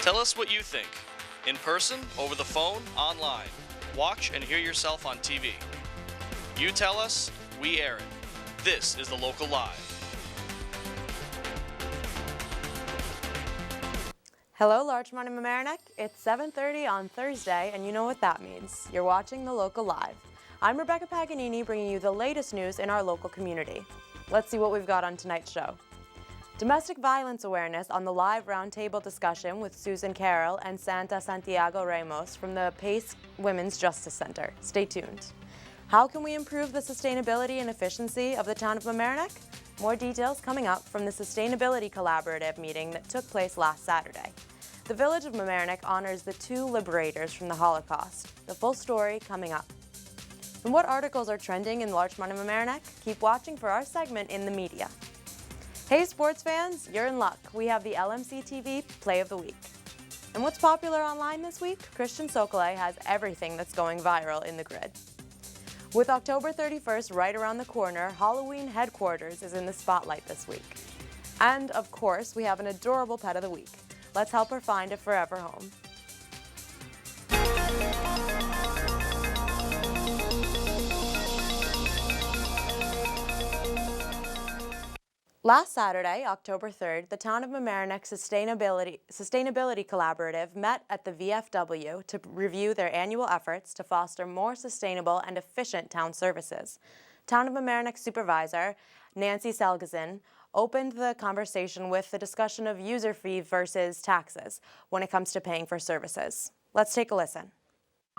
Tell us what you think. In person, over the phone, online. Watch and hear yourself on TV. You tell us, we air it. This is The Local Live. Hello, Larchmont and Mamaroneck. It's 7:30 on Thursday, and you know what that means. You're watching The Local Live. I'm Rebecca Paganini, bringing you the latest news in our local community. Let's see what we've got on tonight's show. Domestic violence awareness on the live roundtable discussion with Susan Carroll and Santa Santiago Ramos from the Pace Women's Justice Center. Stay tuned. How can we improve the sustainability and efficiency of the town of Mamaroneck? More details coming up from the Sustainability Collaborative meeting that took place last Saturday. The village of Mamaroneck honors the two liberators from the Holocaust. The full story coming up. And what articles are trending in Larchmont and Mamaroneck? Keep watching for our segment in the media. Hey sports fans, you're in luck. We have the LMC TV Play of the Week. And what's popular online this week? Christian Sokole has everything that's going viral in the grid. With October 31st right around the corner, Halloween headquarters is in the spotlight this week. And of course, we have an adorable pet of the week. Let's help her find a forever home. Last Saturday, October 3rd, the Town of Mamaroneck Sustainability Collaborative met at the VFW to review their annual efforts to foster more sustainable and efficient town services. Town of Mamaroneck Supervisor Nancy Selgazin opened the conversation with the discussion of user fee versus taxes when it comes to paying for services. Let's take a listen.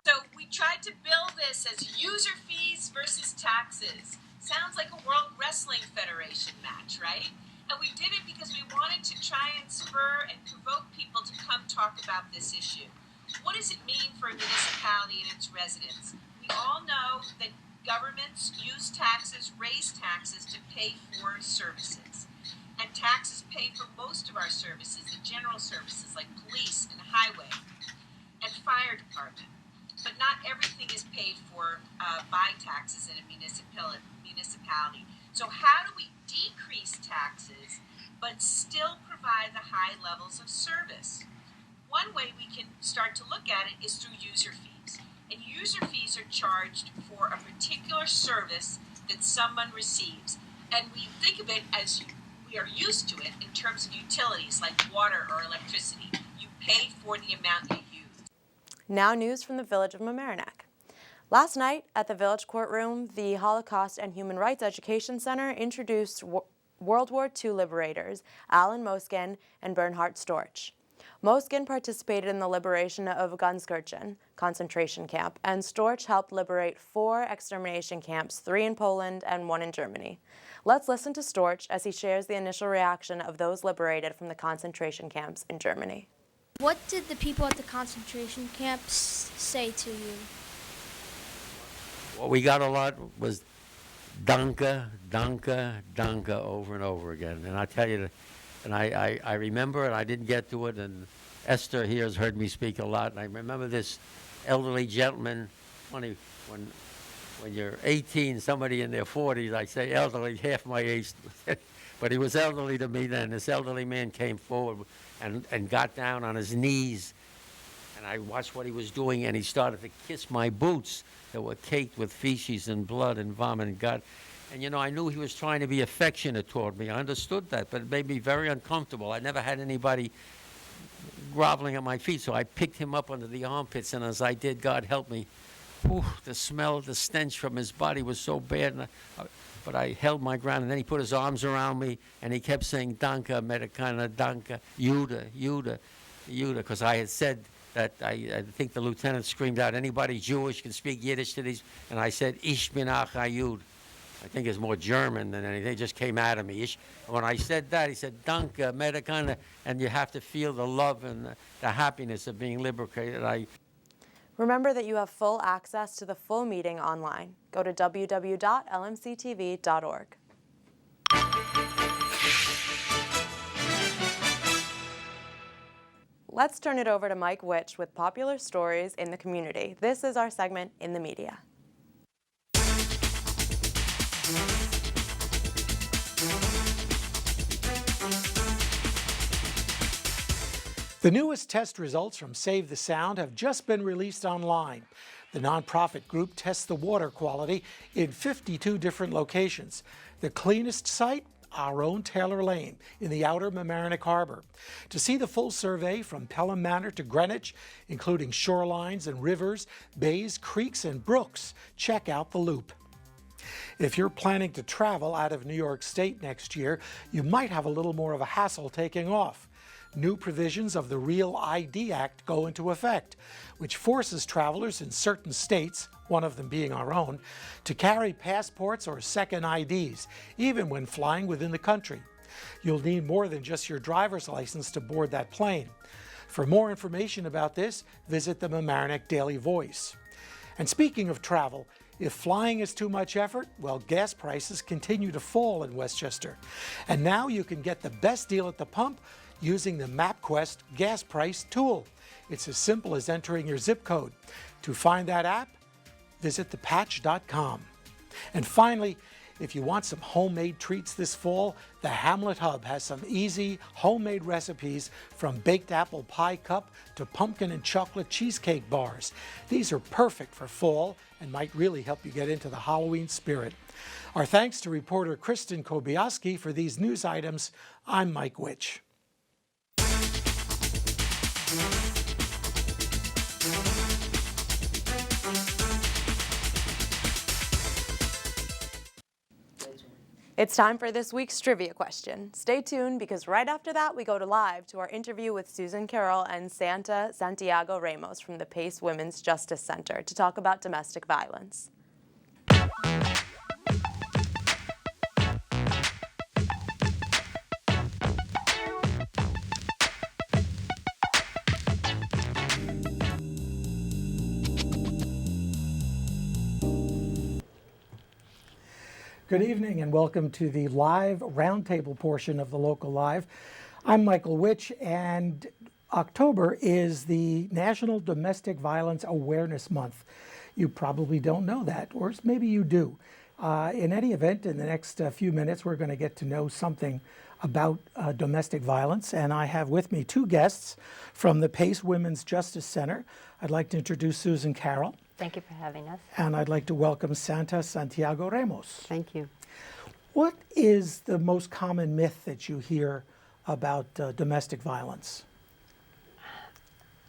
So we tried to bill this as user fees versus taxes. Sounds like a World Wrestling Federation match, right? And we did it because we wanted to try and spur and provoke people to come talk about this issue. What does it mean for a municipality and its residents? We all know that governments use taxes, raise taxes to pay for services. And taxes pay for most of our services, the general services like police and highway and fire department. But not everything is paid for by taxes in a municipality. So how do we decrease taxes but still provide the high levels of service? One way we can start to look at it is through user fees. And user fees are charged for a particular service that someone receives. And we think of it as we are used to it in terms of utilities like water or electricity. You pay for the amount you use. Now news from the village of Mamaroneck. Last night at the village courtroom, the Holocaust and Human Rights Education Center introduced World War II liberators Alan Moskin and Bernhard Storch. Moskin participated in the liberation of Gunskirchen concentration camp, and Storch helped liberate 4 extermination camps, 3 in Poland and 1 in Germany. Let's listen to Storch as he shares the initial reaction of those liberated from the concentration camps in Germany. What did the people at the concentration camps say to you? What we got a lot was danke, danke, danke over and over again. And I tell you, and I remember, and I didn't get to it, and Esther here has heard me speak a lot, and I remember this elderly gentleman, funny, when you're 18, somebody in their 40s, I say elderly, half my age, but he was elderly to me then. This elderly man came forward and got down on his knees, and I watched what he was doing, and he started to kiss my boots that were caked with feces and blood and vomit and gut. And, you know, I knew he was trying to be affectionate toward me. I understood that, but it made me very uncomfortable. I never had anybody groveling at my feet, so I picked him up under the armpits, and as I did, God help me, the smell, the stench from his body was so bad, and but I held my ground, and then he put his arms around me, and he kept saying, Danke, Amerikaner, Danke, Jude, Jude, Jude, because I had said that I think the lieutenant screamed out, anybody Jewish can speak Yiddish to these, and I said, Ich bin auch ein Jude. I think it's more German than anything. It just came out of me. When I said that, he said, Danke, Amerikaner, and you have to feel the love and the happiness of being liberated. Remember that you have full access to the full meeting online. Go to www.lmctv.org. Let's turn it over to Mike Witch with popular stories in the community. This is our segment In the Media. The newest test results from Save the Sound have just been released online. The nonprofit group tests the water quality in 52 different locations. The cleanest site? Our own Taylor Lane in the outer Mamaroneck Harbor. To see the full survey from Pelham Manor to Greenwich, including shorelines and rivers, bays, creeks, and brooks, check out the Loop. If you're planning to travel out of New York State next year, you might have a little more of a hassle taking off. New provisions of the Real ID Act go into effect, which forces travelers in certain states, one of them being our own, to carry passports or second IDs, even when flying within the country. You'll need more than just your driver's license to board that plane. For more information about this, visit the Mamaroneck Daily Voice. And speaking of travel, if flying is too much effort, well, gas prices continue to fall in Westchester. And now you can get the best deal at the pump using the MapQuest gas price tool. It's as simple as entering your zip code. To find that app, visit thepatch.com. And finally, if you want some homemade treats this fall, the Hamlet Hub has some easy homemade recipes from baked apple pie cup to pumpkin and chocolate cheesecake bars. These are perfect for fall and might really help you get into the Halloween spirit. Our thanks to reporter Kristen Kobiaski for these news items. I'm Mike Witch. It's time for this week's trivia question. Stay tuned because right after that we go live to our interview with Susan Carroll and Santa Santiago Ramos from the Pace Women's Justice Center to talk about domestic violence. Good evening and welcome to the live roundtable portion of the Local Live. I'm Michael Witch, and October is the National Domestic Violence Awareness Month. You probably don't know that, or maybe you do. In any event, in the next few minutes, we're going to get to know something about domestic violence, and I have with me two guests from the Pace Women's Justice Center. I'd like to introduce Susan Carroll. Thank you for having us. And I'd like to welcome Santa Santiago Ramos. Thank you. What is the most common myth that you hear about domestic violence?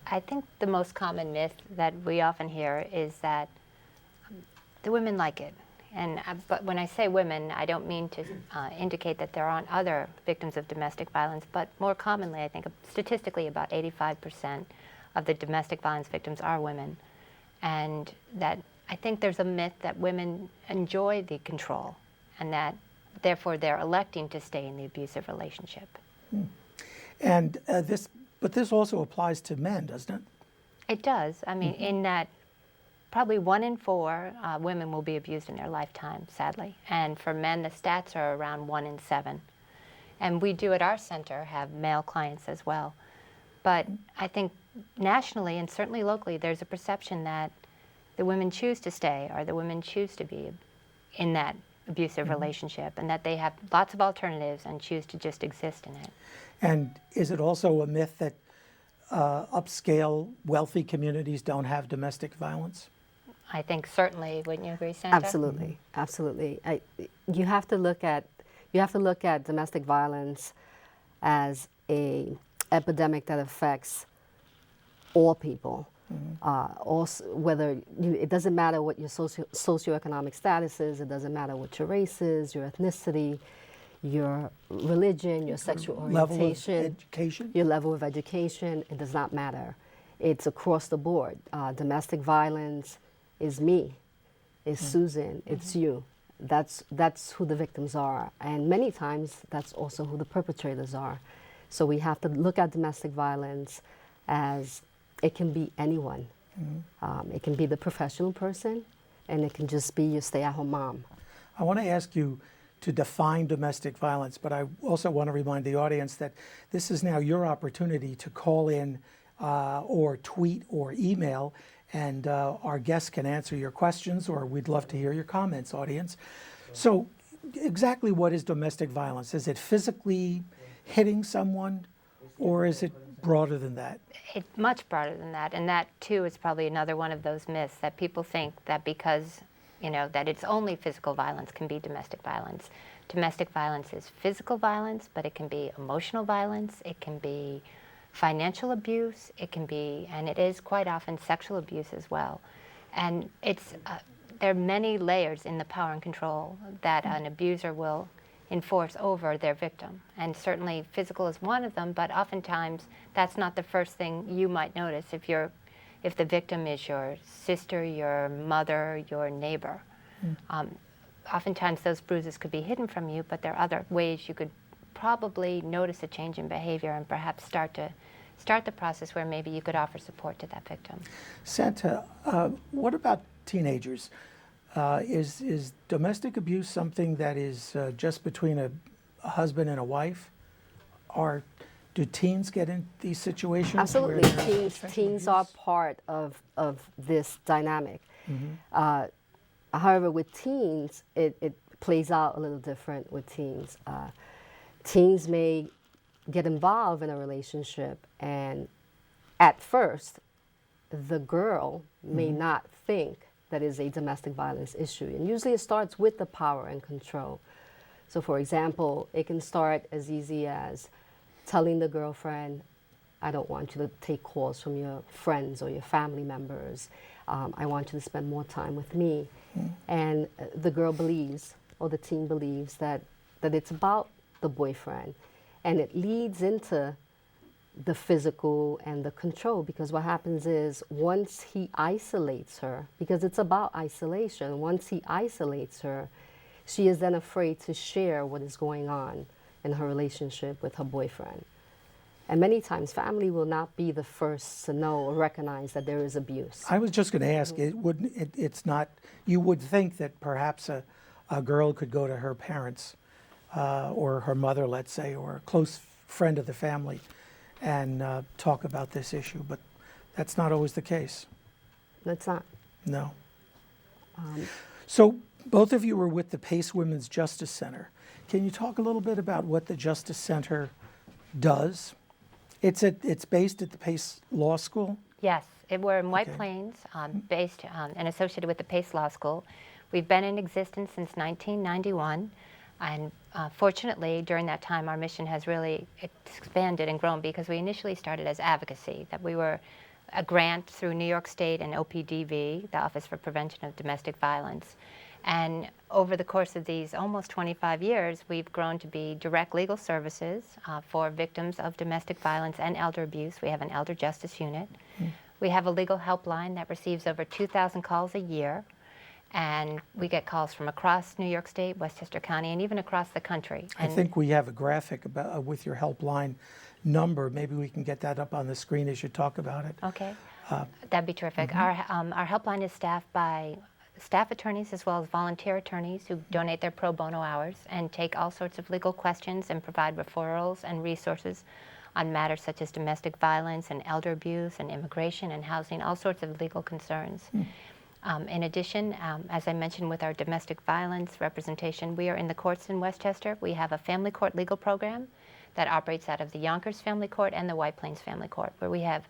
I think the most common myth that we often hear is that the women like it. But when I say women, I don't mean to indicate that there aren't other victims of domestic violence, but more commonly, I think statistically about 85% of the domestic violence victims are women. And that I think there's a myth that women enjoy the control and that therefore they're electing to stay in the abusive relationship. And this also applies to men, doesn't it? It does. I mean, in that probably 1 in 4 women will be abused in their lifetime, sadly. And for men, the stats are around 1 in 7. And we do at our center have male clients as well. But I think nationally and certainly locally, there's a perception that the women choose to stay or the women choose to be in that abusive relationship and that they have lots of alternatives and choose to just exist in it. And is it also a myth that upscale, wealthy communities don't have domestic violence? I think certainly, wouldn't you agree, Santa? Absolutely, absolutely. You have to look at domestic violence as a epidemic that affects all people. Also, it doesn't matter what your socioeconomic status is. It doesn't matter what your race is, your ethnicity, your religion, your sexual orientation, your level of education. It does not matter. It's across the board. Domestic violence is me, is Susan, it's you. That's who the victims are. And many times, that's also who the perpetrators are. So we have to look at domestic violence as it can be anyone. It can be the professional person, and it can just be your stay-at-home mom. I want to ask you to define domestic violence, but I also want to remind the audience that this is now your opportunity to call in or tweet or email, and our guests can answer your questions, or we'd love to hear your comments, audience. So exactly what is domestic violence? Is it physically hitting someone, or is it broader than that? It's much broader than that, and that too is probably another one of those myths that people think that because, that it's only physical violence can be domestic violence. Domestic violence is physical violence, but it can be emotional violence, it can be financial abuse, it can be, and it is quite often sexual abuse as well. And there are many layers in the power and control that an abuser will enforce over their victim. And certainly physical is one of them, but oftentimes that's not the first thing you might notice if the victim is your sister, your mother, your neighbor. Oftentimes those bruises could be hidden from you, but there are other ways you could probably notice a change in behavior and perhaps start the process where maybe you could offer support to that victim. Santa, what about teenagers? Is domestic abuse something that is just between a husband and a wife? Or do teens get in these situations? Absolutely. where there's Teens sexual are abuse? part of this dynamic. However, with teens, it plays out a little different with teens. Teens may get involved in a relationship, and at first, the girl may not think that is a domestic violence issue. And usually it starts with the power and control. So for example, it can start as easy as telling the girlfriend, I don't want you to take calls from your friends or your family members. I want you to spend more time with me. And the girl believes, or the teen believes, that it's about the boyfriend. And it leads into the physical and the control, because what happens is once he isolates her, because it's about isolation, once he isolates her, she is then afraid to share what is going on in her relationship with her boyfriend. And many times family will not be the first to know or recognize that there is abuse. I was just going to ask, it's not, you would think that perhaps a girl could go to her parents or her mother, let's say, or a close friend of the family and talk about this issue, but that's not always the case. That's not. No. So both of you were with the Pace Women's Justice Center. Can you talk a little bit about what the Justice Center does? It's based at the Pace Law School? Yes, we're in White Okay. Plains, based and associated with the Pace Law School. We've been in existence since 1991, and fortunately, during that time, our mission has really expanded and grown, because we initially started as advocacy, that we were a grant through New York State and OPDV, the Office for Prevention of Domestic Violence. And over the course of these almost 25 years, we've grown to be direct legal services for victims of domestic violence and elder abuse. We have an elder justice unit. We have a legal helpline that receives over 2,000 calls a year. And we get calls from across New York State, Westchester County, and even across the country. I And think we have a graphic about with your helpline number. Maybe we can get that up on the screen as you talk about it. okay, that'd be terrific. Our helpline is staffed by staff attorneys as well as volunteer attorneys who donate their pro bono hours and take all sorts of legal questions and provide referrals and resources on matters such as domestic violence and elder abuse and immigration and housing, all sorts of legal concerns. In addition, as I mentioned with our domestic violence representation, we are in the courts in Westchester. We have a family court legal program that operates out of the Yonkers Family Court and the White Plains Family Court, where we have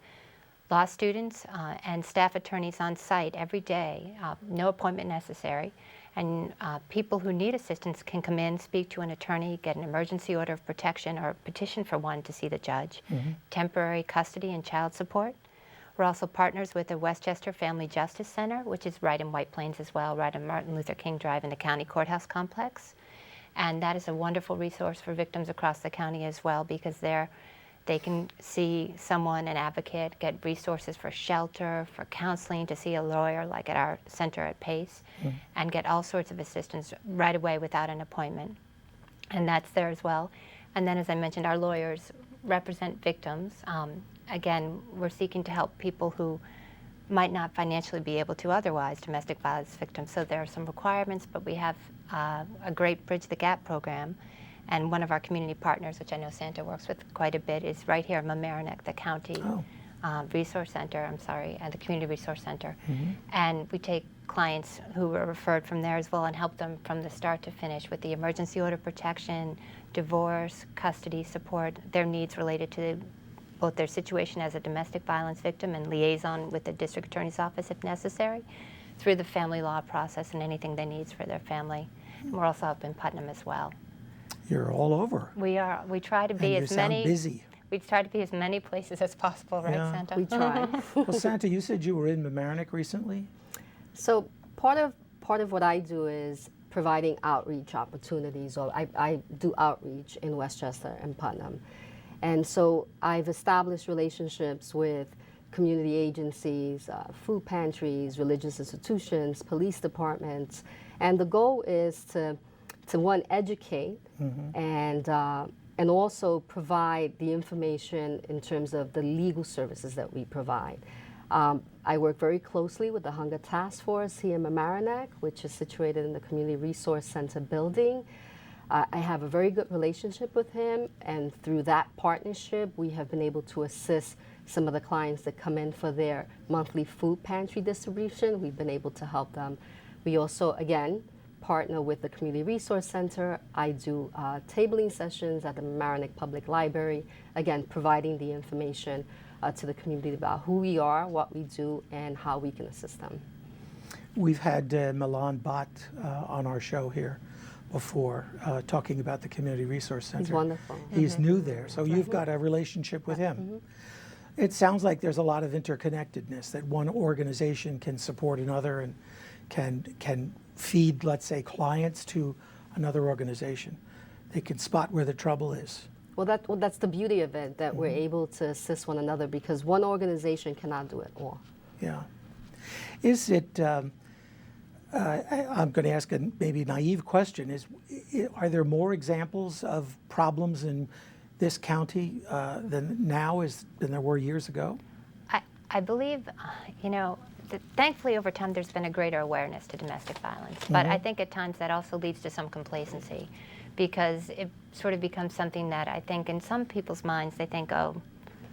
law students and staff attorneys on site every day, no appointment necessary, and people who need assistance can come in, speak to an attorney, get an emergency order of protection or petition for one to see the judge, temporary custody and child support. We're also partners with the Westchester Family Justice Center, which is right in White Plains as well, right on Martin Luther King Drive in the county courthouse complex. And that is a wonderful resource for victims across the county as well, because they can see someone, an advocate, get resources for shelter, for counseling, to see a lawyer like at our center at Pace, and get all sorts of assistance right away without an appointment. And that's there as well. And then, as I mentioned, our lawyers represent victims. Again, we're seeking to help people who might not financially be able to otherwise, domestic violence victims. So there are some requirements, but we have a great Bridge the Gap program. And one of our community partners, which I know Santa works with quite a bit, is right here in Mamaroneck, the county resource center, the community resource center. And we take clients who are referred from there as well and help them from the start to finish with the emergency order protection, divorce, custody support, their needs related to both their situation as a domestic violence victim and liaison with the district attorney's office if necessary, through the family law process and anything they need for their family. And we're also up in Putnam as well. You're all over. We are. We try to be And as you sound many. busy. We try to be as many places as possible, right, Yeah. Santa? We try. Well, Santa, you said you were in Mamaroneck recently? So part of what I do is providing outreach opportunities, or I do outreach in Westchester and Putnam. And so I've established relationships with community agencies, food pantries, religious institutions, police departments, and the goal is to one, educate and also provide the information in terms of the legal services that we provide. I work very closely with the Hunger Task Force here in Mamaroneck, which is situated in the Community Resource Center building. I have a very good relationship with him, and through that partnership, we have been able to assist some of the clients that come in for their monthly food pantry distribution. We've been able to help them. We also, again, partner with the Community Resource Center. I do tabling sessions at the Mamaroneck Public Library, again, providing the information to the community about who we are, what we do, and how we can assist them. We've had Milan Bhatt on our show here before, talking about the Community Resource Center. He's wonderful. He's new there, so you've got a relationship with him. It sounds like there's a lot of interconnectedness, that one organization can support another and can feed, let's say, clients to another organization. They can spot where the trouble is. Well, that's the beauty of it, that we're able to assist one another, because one organization cannot do it all. Yeah. Is it, I'm going to ask a maybe naive question, are there more examples of problems in this county than there were years ago? I believe, thankfully over time there's been a greater awareness to domestic violence, but I think at times that also leads to some complacency, because it sort of becomes something that I think in some people's minds they think, oh,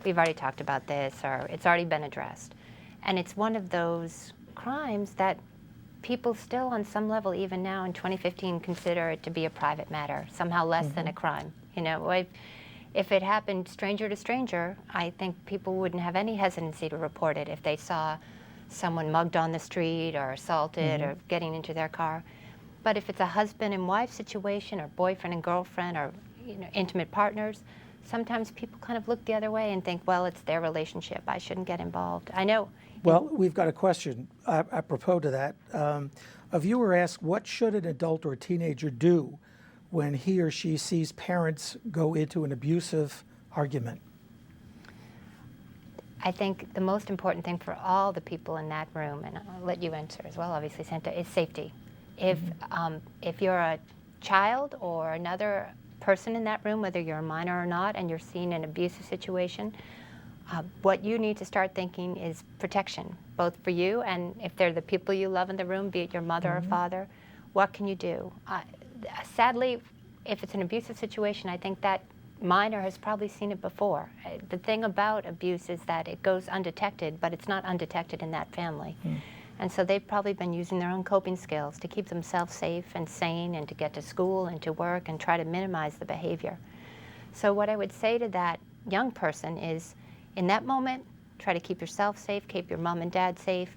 we've already talked about this, or it's already been addressed. And it's one of those crimes that people still on some level, even now in 2015, consider it to be a private matter, somehow less than a crime. If it happened stranger to stranger, I think people wouldn't have any hesitancy to report it if they saw someone mugged on the street or assaulted or getting into their car. But if it's a husband and wife situation, or boyfriend and girlfriend, or intimate partners, sometimes people kind of look the other way and think, well, it's their relationship, I shouldn't get involved. I know. Well, we've got a question apropos to that. A viewer asked, what should an adult or a teenager do when he or she sees parents go into an abusive argument? I think the most important thing for all the people in that room, and I'll let you answer as well, obviously, Santa, is safety. If you're a child or another person in that room, whether you're a minor or not, and you're seeing an abusive situation, what you need to start thinking is protection, both for you and if they're the people you love in the room, be it your mother or father, what can you do? Sadly, if it's an abusive situation, I think that minor has probably seen it before. The thing about abuse is that it goes undetected, but it's not undetected in that family. And so they've probably been using their own coping skills to keep themselves safe and sane and to get to school and to work and try to minimize the behavior. So what I would say to that young person is, in that moment, try to keep yourself safe, keep your mom and dad safe.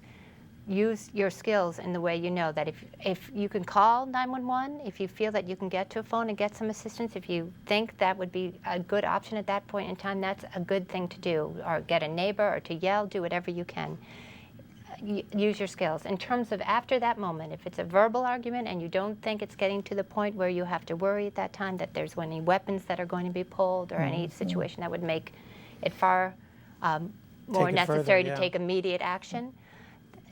Use your skills in the way you know that if you can call 911, if you feel that you can get to a phone and get some assistance, if you think that would be a good option at that point in time, that's a good thing to do. Or get a neighbor, or to yell, do whatever you can. Use your skills. In terms of after that moment, if it's a verbal argument and you don't think it's getting to the point where you have to worry at that time that there's any weapons that are going to be pulled, or any situation that would make it far more necessary to take immediate action,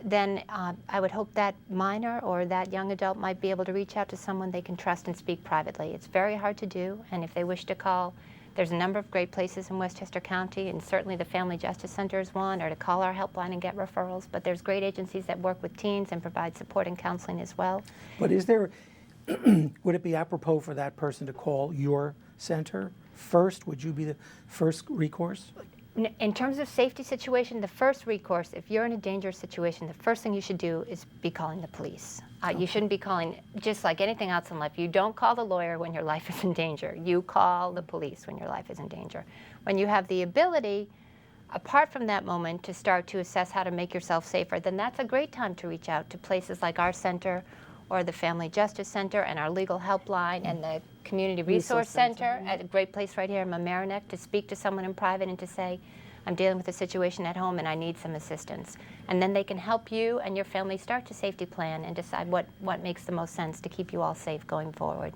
then I would hope that minor or that young adult might be able to reach out to someone they can trust and speak privately. It's very hard to do, and if they wish to call, there's a number of great places in Westchester County, and certainly the Family Justice Center is one, or to call our helpline and get referrals, but there's great agencies that work with teens and provide support and counseling as well. But is there, would it be apropos for that person to call your center first? Would you be the first recourse? In terms of safety situation, the first recourse, if you're in a dangerous situation, the first thing you should do is be calling the police. You shouldn't be calling, just like anything else in life, you don't call the lawyer when your life is in danger. You call the police when your life is in danger. When you have the ability, apart from that moment, to start to assess how to make yourself safer, then that's a great time to reach out to places like our center or the Family Justice Center and our legal helpline and the Community Resource Center, at a great place right here in Mamaroneck, to speak to someone in private and to say, I'm dealing with a situation at home and I need some assistance. And then they can help you and your family start to safety plan and decide what makes the most sense to keep you all safe going forward.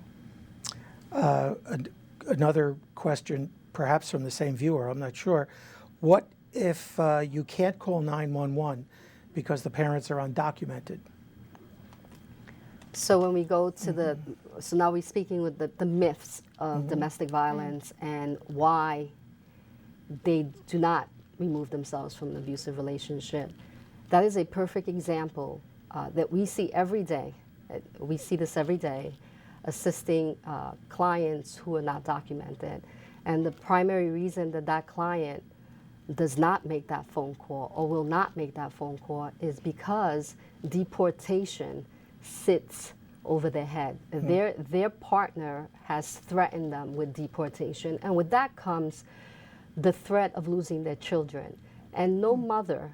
Another question, perhaps from the same viewer, I'm not sure. What if you can't call 911 because the parents are undocumented? So when we go to so now we're speaking with the myths of domestic violence and why they do not remove themselves from an abusive relationship. That is a perfect example that we see every day. We see this every day, assisting clients who are not documented. And the primary reason that that client does not make that phone call or will not make that phone call is because deportation sits over their head. Their partner has threatened them with deportation, and with that comes the threat of losing their children. And no mother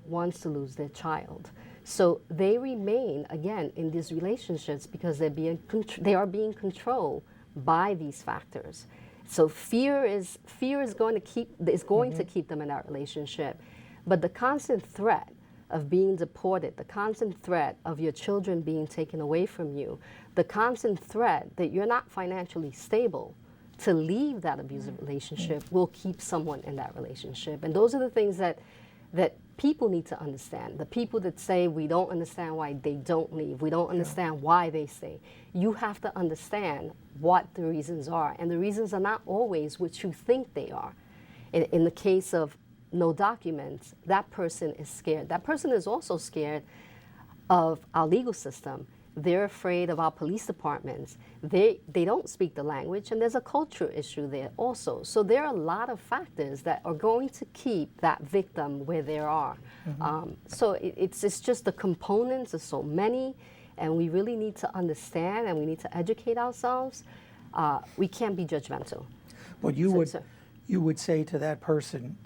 wants to lose their child. So they remain, again, in these relationships because they are being controlled by these factors. So fear is going to keep them in that relationship. But the constant threat of being deported, the constant threat of your children being taken away from you, the constant threat that you're not financially stable to leave that abusive relationship will keep someone in that relationship. And those are the things that people need to understand. The people that say we don't understand why they don't leave, we don't understand why they stay. You have to understand what the reasons are. And the reasons are not always what you think they are. In the case of no documents, that person is scared. That person is also scared of our legal system. They're afraid of our police departments. They don't speak the language, and there's a cultural issue there also. So there are a lot of factors that are going to keep that victim where they are. So it's just the components are so many, and we really need to understand and we need to educate ourselves. We can't be judgmental. But you would say to that person,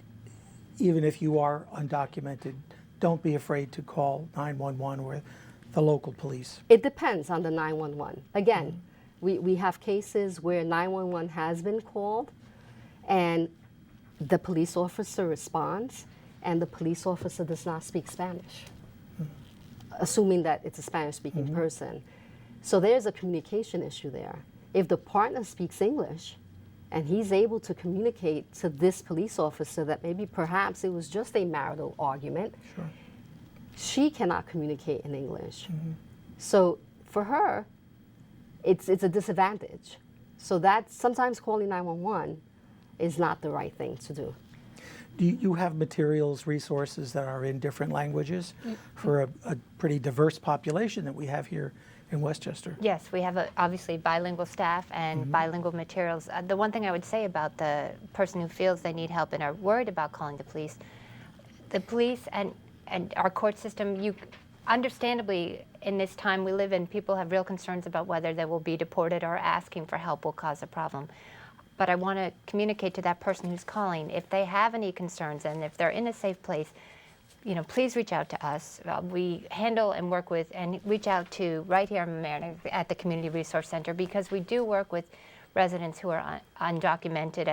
even if you are undocumented, don't be afraid to call 911 or the local police. It depends on the 911. Again, we have cases where 911 has been called and the police officer responds and the police officer does not speak Spanish, assuming that it's a Spanish-speaking person. So there's a communication issue there. If the partner speaks English, and he's able to communicate to this police officer that maybe perhaps it was just a marital argument, she cannot communicate in English. So for her, it's a disadvantage. So that sometimes calling 911 is not the right thing to do. Do you have materials, resources that are in different languages for a pretty diverse population that we have here in Westchester? Yes, we have obviously bilingual staff and bilingual materials. The one thing I would say about the person who feels they need help and are worried about calling the police and our court system, you understandably in this time we live in, people have real concerns about whether they will be deported or asking for help will cause a problem. But I want to communicate to that person who's calling, if they have any concerns and if they're in a safe place, please reach out to us. We handle and work with and reach out to right here in Mamaroneck at the Community Resource Center, because we do work with residents who are undocumented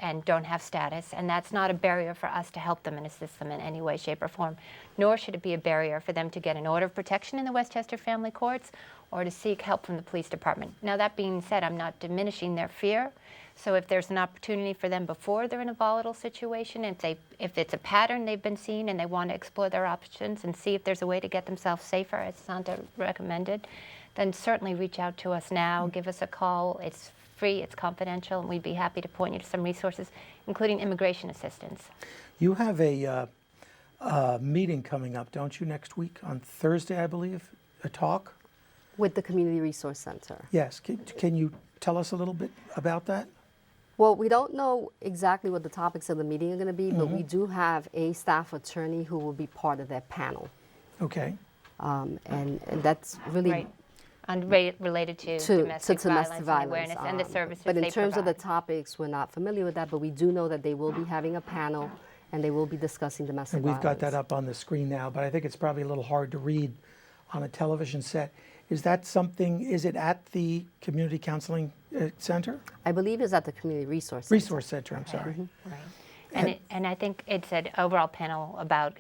and don't have status, and that's not a barrier for us to help them and assist them in any way, shape, or form, nor should it be a barrier for them to get an order of protection in the Westchester Family Courts or to seek help from the police department. Now, that being said, I'm not diminishing their fear. So if there's an opportunity for them before they're in a volatile situation, if it's a pattern they've been seeing and they want to explore their options and see if there's a way to get themselves safer, as Santa recommended, then certainly reach out to us now, give us a call. It's free, it's confidential, and we'd be happy to point you to some resources, including immigration assistance. You have a meeting coming up, don't you, next week on Thursday, I believe, a talk? With the Community Resource Center. Yes, can you tell us a little bit about that? Well, we don't know exactly what the topics of the meeting are going to be, but we do have a staff attorney who will be part of that panel. Okay. And that's really Right. Related to domestic violence and awareness and the services But in they terms of the provide. topics, we're not familiar with that, but we do know that they will be having a panel and they will be discussing domestic And violence. we've got that up on the screen now, but I think it's probably a little hard to read on a television set. Is that something, is it at the Community Counseling Center? I believe it's at the Community Resource Center. Resource Center, I'm sorry. Right. And I think it's an overall panel about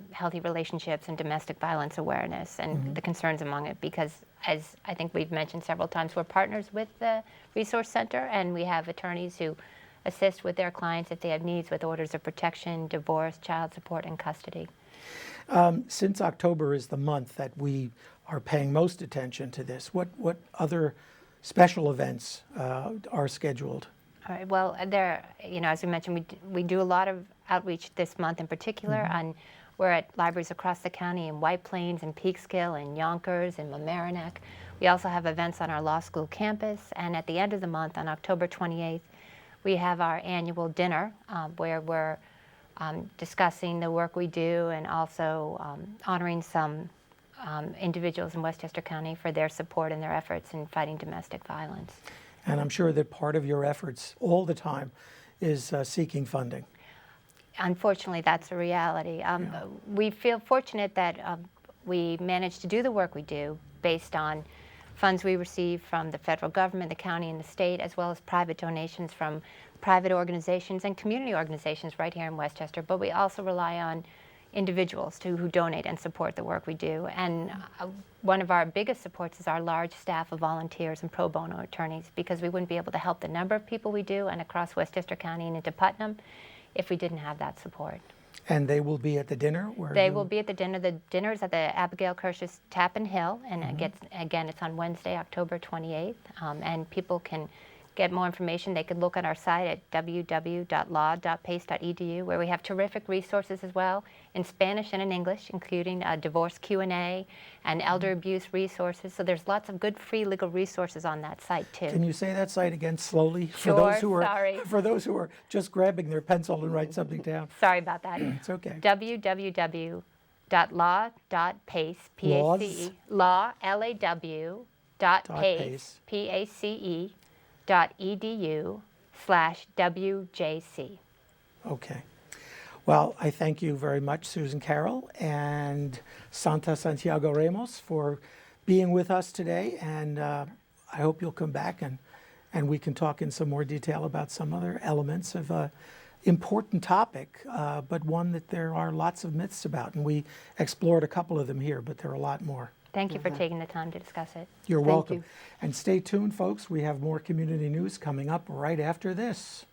healthy relationships and domestic violence awareness and the concerns among it, because as I think we've mentioned several times, we're partners with the Resource Center, and we have attorneys who assist with their clients if they have needs with orders of protection, divorce, child support, and custody. Since October is the month that we are paying most attention to this, what other special events are scheduled? All right. Well, as we mentioned, we do a lot of outreach this month in particular, and we're at libraries across the county in White Plains and Peekskill and Yonkers and Mamaroneck. We also have events on our law school campus, and at the end of the month, on October 28th, we have our annual dinner where we're discussing the work we do and also honoring some individuals in Westchester County for their support and their efforts in fighting domestic violence. And I'm sure that part of your efforts all the time is seeking funding. Unfortunately, that's a reality. We feel fortunate that we managed to do the work we do based on funds we receive from the federal government, the county, and the state, as well as private donations from private organizations and community organizations right here in Westchester. But we also rely on individuals who donate and support the work we do. And one of our biggest supports is our large staff of volunteers and pro bono attorneys, because we wouldn't be able to help the number of people we do and across Westchester County and into Putnam if we didn't have that support. And they will be at the dinner? They will be at the dinner. The dinner is at the Abigail Kirsch's Tappan Hill, and it's on Wednesday, October 28th. And people can get more information. They could look at our site at www.law.pace.edu, where we have terrific resources as well in Spanish and in English, including divorce Q&A and elder abuse resources. So there's lots of good free legal resources on that site too. Can you say that site again slowly Sure, sorry. For those who are just grabbing their pencil and write something down? Sorry about that. It's okay. www.law.pace, P-A-C-E, law, L-A-W, .pace, P-A-C-E, .edu/WJC. Okay. Well, I thank you very much, Susan Carroll and Santa Santiago Ramos, for being with us today. And I hope you'll come back and we can talk in some more detail about some other elements of an important topic, but one that there are lots of myths about. And we explored a couple of them here, but there are a lot more. Thank you for taking the time to discuss it. You're Thank welcome. you. And stay tuned, folks. We have more community news coming up right after this.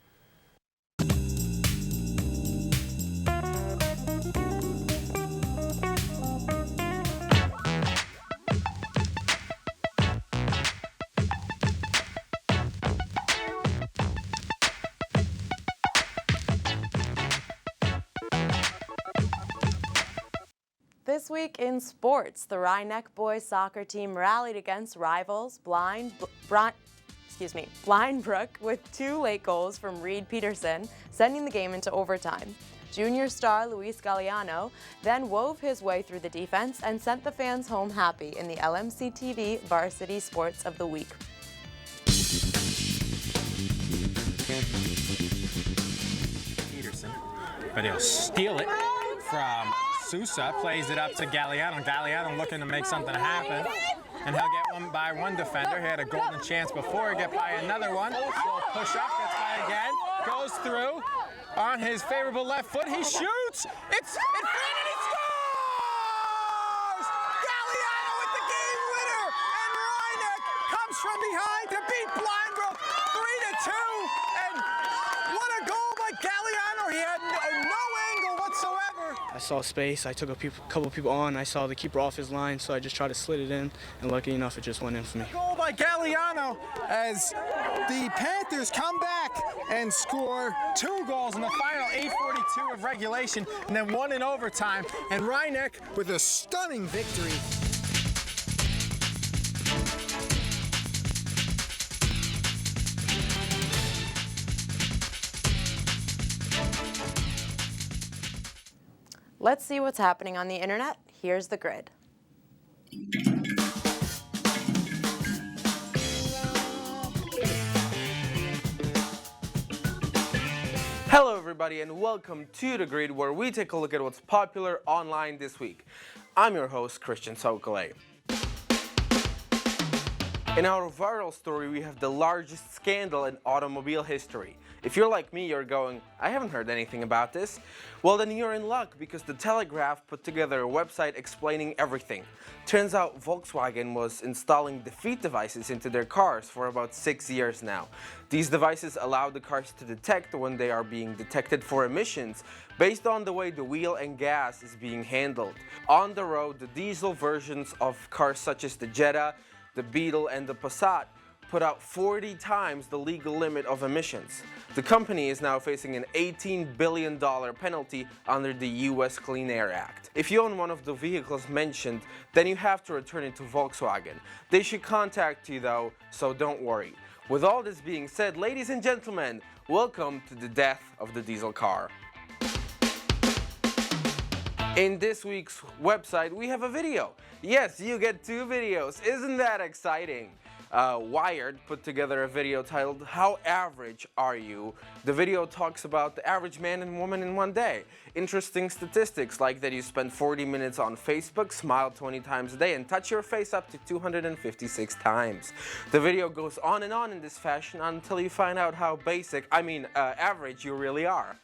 This week in sports, the Rhinebeck boys soccer team rallied against rivals Blindbrook with 2 late goals from Reed Peterson, sending the game into overtime. Junior star Luis Galliano then wove his way through the defense and sent the fans home happy in the LMC TV Varsity Sports of the Week. Peterson, but he'll steal it from Sousa, plays it up to Galliano. Galliano looking to make something happen, and he'll get one by one defender. He had a golden chance before, he'll get by another one. Little push up, gets by again, goes through on his favorable left foot. He shoots. It's in front and he scores! Galliano with the game winner, and Rhinebeck comes from behind to beat Blindbrook 3-2. And what a goal by Galliano! He had no angle whatsoever. I saw space, I took a couple people on, I saw the keeper off his line, so I just tried to slid it in, and lucky enough, it just went in for me. Goal by Galliano as the Panthers come back and score 2 goals in the final 8:42 of regulation, and then 1 in overtime, and Rhinebeck with a stunning victory. Let's see what's happening on the internet. Here's the grid. Hello everybody and welcome to The Grid, where we take a look at what's popular online this week. I'm your host, Christian Sokole. In our viral story, we have the largest scandal in automobile history. If you're like me, you're going, I haven't heard anything about this. Well, then you're in luck, because The Telegraph put together a website explaining everything. Turns out Volkswagen was installing defeat devices into their cars for about 6 years now. These devices allow the cars to detect when they are being detected for emissions based on the way the wheel and gas is being handled. On the road, the diesel versions of cars such as the Jetta, the Beetle, and the Passat put out 40 times the legal limit of emissions. The company is now facing an $18 billion penalty under the US Clean Air Act. If you own one of the vehicles mentioned, then you have to return it to Volkswagen. They should contact you though, so don't worry. With all this being said, ladies and gentlemen, welcome to the death of the diesel car. In this week's website, we have a video. Yes, you get 2 videos. Isn't that exciting? Wired put together a video titled, How Average Are You? The video talks about the average man and woman in one day. Interesting statistics like that you spend 40 minutes on Facebook, smile 20 times a day, and touch your face up to 256 times. The video goes on in this fashion until you find out how average you really are.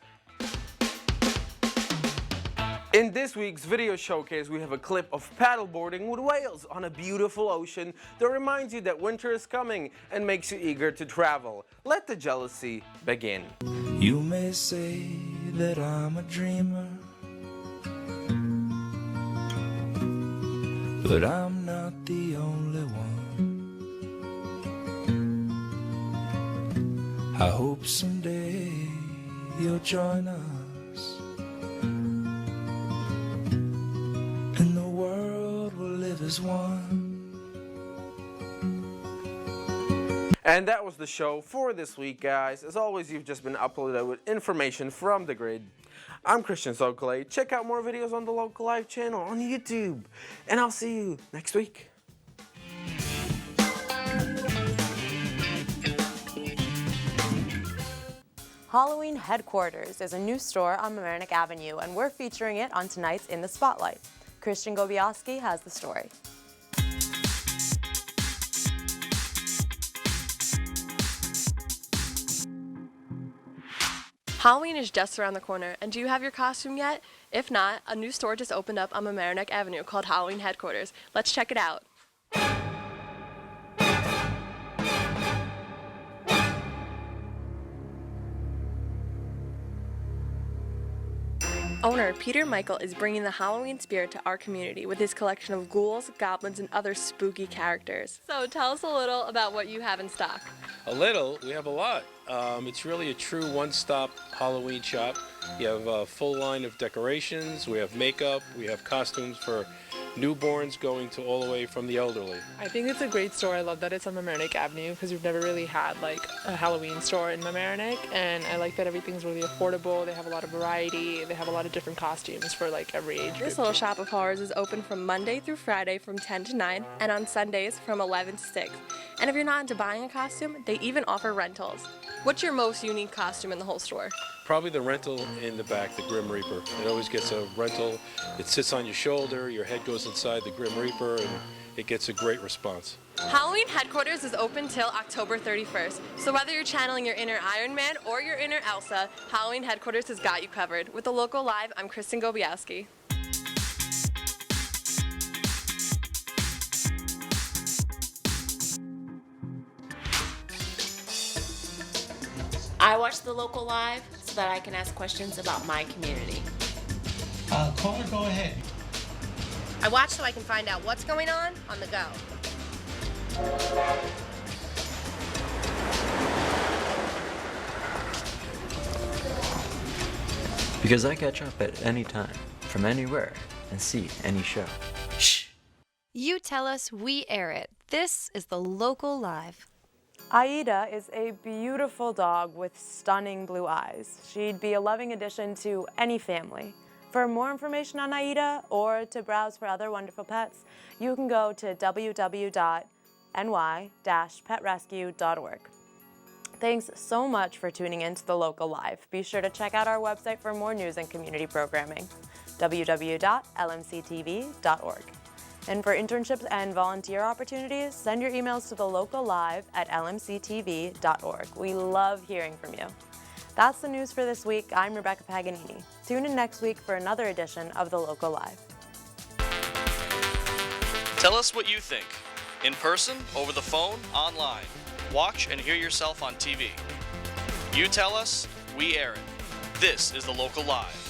In this week's video showcase, we have a clip of paddleboarding with whales on a beautiful ocean that reminds you that winter is coming and makes you eager to travel. Let the jealousy begin. You may say that I'm a dreamer, but I'm not the only one. I hope someday you'll join us. And the world will live as one. And that was the show for this week, guys. As always, you've just been uploaded with information from The Grid. I'm Christian Sokole. Check out more videos on the Local Live channel on YouTube. And I'll see you next week. Halloween Headquarters is a new store on Mamaroneck Avenue, and we're featuring it on tonight's In the Spotlight. Christian Gobiowski has the story. Halloween is just around the corner, and do you have your costume yet? If not, a new store just opened up on Mamaroneck Avenue called Halloween Headquarters. Let's check it out. Owner Peter Michael is bringing the Halloween spirit to our community with his collection of ghouls, goblins, and other spooky characters. So tell us a little about what you have in stock. A little? We have a lot. It's really a true one-stop Halloween shop. You have a full line of decorations, we have makeup, we have costumes for newborns going to all the way from the elderly. I think it's a great store. I love that it's on Mamaroneck Avenue because we've never really had like a Halloween store in Mamaroneck, and I like that everything's really affordable. They have a lot of variety. They have a lot of different costumes for like every age group. This little shop of horrors is open from Monday through Friday from 10 to 9 and on Sundays from 11 to 6. And if you're not into buying a costume, they even offer rentals. What's your most unique costume in the whole store? Probably the rental in the back, the Grim Reaper. It always gets a rental. It sits on your shoulder, your head goes inside the Grim Reaper, and it gets a great response. Halloween Headquarters is open till October 31st. So whether you're channeling your inner Iron Man or your inner Elsa, Halloween Headquarters has got you covered. With the Local Live, I'm Kristen Gobiowski. I watch the Local Live so that I can ask questions about my community. Caller, go ahead. I watch so I can find out what's going on the go. Because I catch up at any time, from anywhere, and see any show. Shh! You tell us, we air it. This is the Local Live. Aida is a beautiful dog with stunning blue eyes. She'd be a loving addition to any family. For more information on AIDA or to browse for other wonderful pets, you can go to www.ny-petrescue.org. Thanks so much for tuning in to The Local Live. Be sure to check out our website for more news and community programming, www.lmctv.org. And for internships and volunteer opportunities, send your emails to thelocallive@lmctv.org. We love hearing from you. That's the news for this week. I'm Rebecca Paganini. Tune in next week for another edition of The Local Live. Tell us what you think. In person, over the phone, online. Watch and hear yourself on TV. You tell us, we air it. This is The Local Live.